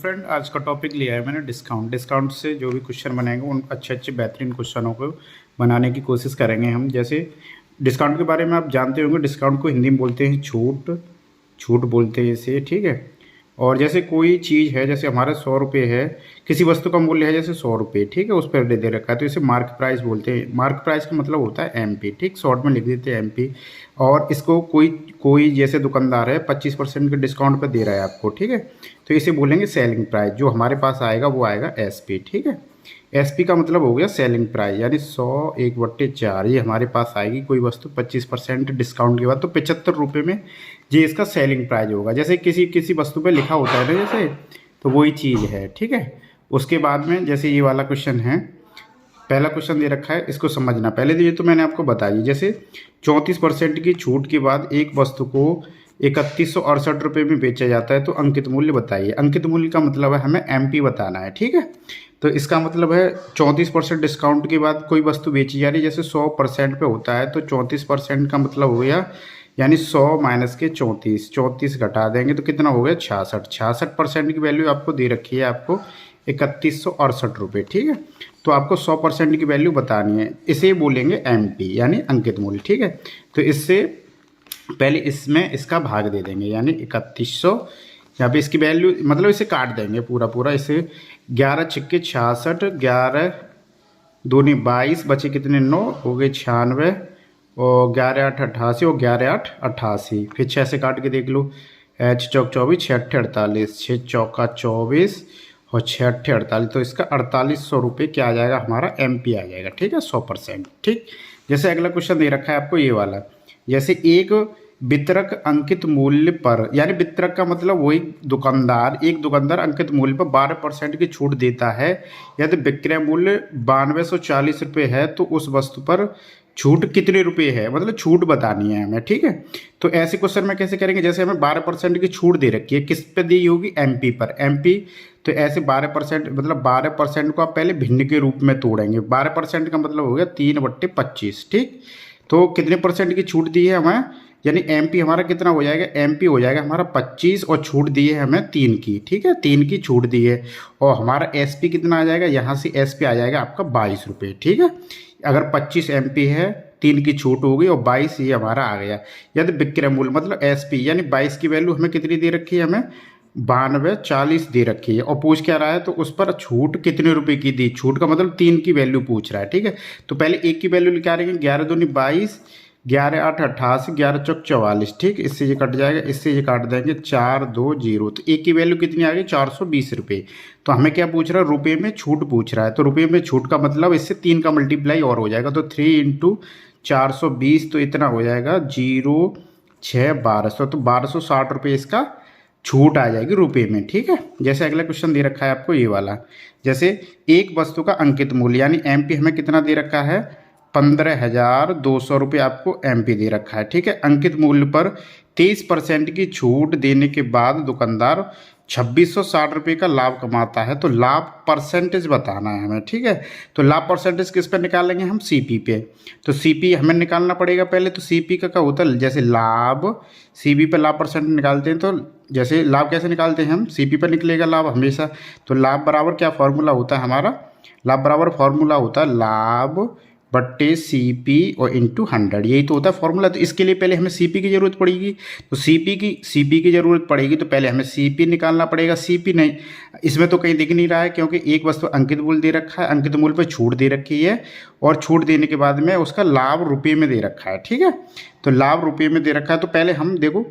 Friend, आज का topic लिया है मैंने डिस्काउंट से जो भी क्वेश्चन बनाएंगे उन अच्छे बेहतरीन क्वेश्चनों को बनाने की कोशिश करेंगे हम। जैसे डिस्काउंट के बारे में आप जानते होंगे, डिस्काउंट को हिंदी में बोलते हैं छूट बोलते हैं इसे, ठीक है। और जैसे कोई चीज़ है, जैसे हमारा 100 रुपये है, किसी वस्तु का मूल्य है जैसे 100 रुपये, ठीक है, उस पर दे रखा है तो इसे मार्क प्राइस बोलते हैं। मार्क प्राइस का मतलब होता है MP, ठीक, शॉर्ट में लिख देते हैं MP। और इसको कोई जैसे दुकानदार है 25% के डिस्काउंट पर दे रहा है आपको, ठीक है, तो इसे बोलेंगे सेलिंग प्राइस। जो हमारे पास आएगा वो आएगा SP, ठीक है। SP का मतलब हो गया सेलिंग प्राइस, यानी 100 1/4 ये हमारे पास आएगी कोई वस्तु 25% डिस्काउंट के बाद, तो 75 रुपये में ये इसका सेलिंग प्राइस होगा। जैसे किसी वस्तु पे लिखा होता है ना जैसे, तो वही चीज़ है, ठीक है। उसके बाद में जैसे ये वाला क्वेश्चन है, पहला क्वेश्चन दे रखा है, इसको समझना। पहले तो ये तो मैंने आपको बताई, जैसे 34% की छूट के बाद एक वस्तु को 3168 रुपये में बेचा जाता है तो अंकित मूल्य बताइए। अंकित मूल्य का मतलब है हमें MP बताना है, ठीक है। तो इसका मतलब है 34% डिस्काउंट के बाद कोई वस्तु बेची जा रही है, जैसे 100% पे होता है तो 34% का मतलब हो गया, यानी 100 माइनस के 34 घटा देंगे तो कितना हो गया 66% की वैल्यू आपको दे रखी है, आपको 3168 रुपये, ठीक है। तो आपको 100% की वैल्यू बतानी है, इसे बोलेंगे MP यानी अंकित मूल्य, ठीक है। तो इससे पहले इसमें इसका भाग दे देंगे, यानी 3100, यहाँ पे इसकी वैल्यू मतलब इसे काट देंगे पूरा, इसे 11 छक्के 66, 11 दूनी 22, बचे कितने 9 हो गए 96, और 11 8 88, और 11 8 88, फिर 6 से काट के देख लो, 6 चौक 24, 6 8 48, 6 चौका 24 और 6 8 48, तो इसका 4800 रुपये क्या आ जाएगा, हमारा MP आ जाएगा, ठीक है, 100%, ठीक। जैसे अगला क्वेश्चन दे रखा है आपको ये वाला, जैसे एक वितरक अंकित मूल्य पर, यानी वितरक का मतलब वही दुकानदार, एक दुकानदार अंकित मूल्य पर 12% की छूट देता है। यदि विक्रय मूल्य 9240 रुपये है तो उस वस्तु पर छूट कितने रुपए है, मतलब छूट बतानी है हमें, ठीक है। तो ऐसे क्वेश्चन में कैसे करेंगे, जैसे हमें 12% की छूट दे रखी है, किस पे दी होगी, MP पर, MP। तो ऐसे 12% मतलब 12% को आप पहले भिन्न के रूप में तोड़ेंगे। 12% का मतलब हो गया 3/25, ठीक। तो कितने परसेंट की छूट दी है हमें, यानी MP हमारा कितना हो जाएगा, MP हो जाएगा हमारा 25, और छूट दी है हमें 3 की, ठीक है, 3 की छूट दी है। और हमारा SP कितना आ जाएगा, यहाँ से SP आ जाएगा आपका 22 रुपये, ठीक है। अगर 25 MP है, 3 की छूट हो गई और 22 ये हमारा आ गया। यदि विक्रय मूल्य मतलब SP, यानी 22 की वैल्यू हमें कितनी दे रखी है, हमें 9240 दे रखी है, और पूछ क्या रहा है, तो उस पर छूट कितने रुपए की दी, छूट का मतलब 3 की वैल्यू पूछ रहा है, ठीक है। तो पहले 1 की वैल्यू निकालेंगे, 11 दूनी 22, 11 8 88, 11 चौक 44, ठीक, इससे ये कट जाएगा, इससे ये काट देंगे 4 2 0, तो 1 की वैल्यू कितनी आ गई 420 रुपये। तो हमें क्या पूछ रहा है, रुपये में छूट पूछ रहा है, तो रुपये में छूट का मतलब इससे 3 का मल्टीप्लाई और हो जाएगा, तो 3 × 420, तो इतना हो जाएगा 0 6 1200, तो 1260 रुपये इसका छूट आ जाएगी रुपये में, ठीक है। जैसे अगला क्वेश्चन दे रखा है आपको ये वाला, जैसे एक वस्तु का अंकित मूल्य यानी MP हमें कितना दे रखा है, 15,200 रुपये आपको MP दे रखा है, ठीक है। अंकित मूल्य पर 23% की छूट देने के बाद दुकानदार 2660 रुपये का लाभ कमाता है, तो लाभ परसेंटेज बताना है हमें, ठीक है। तो लाभ परसेंटेज किस पर निकालेंगे हम, CP पे। तो CP हमें निकालना पड़ेगा पहले, तो CP का क्या होता है, जैसे लाभ CP पे लाभ परसेंट निकालते हैं, तो जैसे लाभ कैसे निकालते हैं हम, CP पर निकलेगा लाभ हमेशा। तो लाभ बराबर क्या फॉर्मूला होता है हमारा, लाभ बराबर फॉर्मूला होता है लाभ बट्टे CP और × 100, यही तो होता है फॉर्मूला। तो इसके लिए पहले हमें CP की ज़रूरत पड़ेगी, तो CP की ज़रूरत पड़ेगी, तो पहले हमें CP निकालना पड़ेगा। CP नहीं, इसमें तो कहीं दिख नहीं रहा है, क्योंकि एक वस्तु अंकित मूल्य दे रखा है, अंकित मूल्य पर छूट दे रखी है, और छूट देने के बाद में उसका लाभ रुपये में दे रखा है, ठीक है। तो लाभ रुपये में दे रखा है, तो पहले हम देखो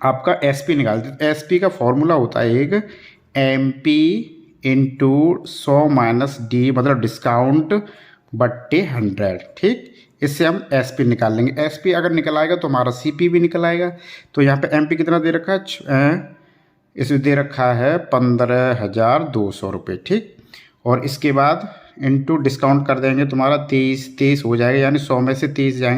आपका SP निकालते हैं। SP का फॉर्मूला होता है एक MP × 100 - D, मतलब डिस्काउंट बट्टे 100, ठीक। इससे हम SP निकाल लेंगे। SP अगर निकल आएगा तो हमारा CP भी निकल आएगा। तो यहाँ पे MP कितना दे रखा है, इसमें दे रखा है 15,200 रुपये, ठीक। और इसके बाद इंटू डिस्काउंट कर देंगे, तुम्हारा 23 हो जाएगा, यानी 100 में से 30 जाएंगे।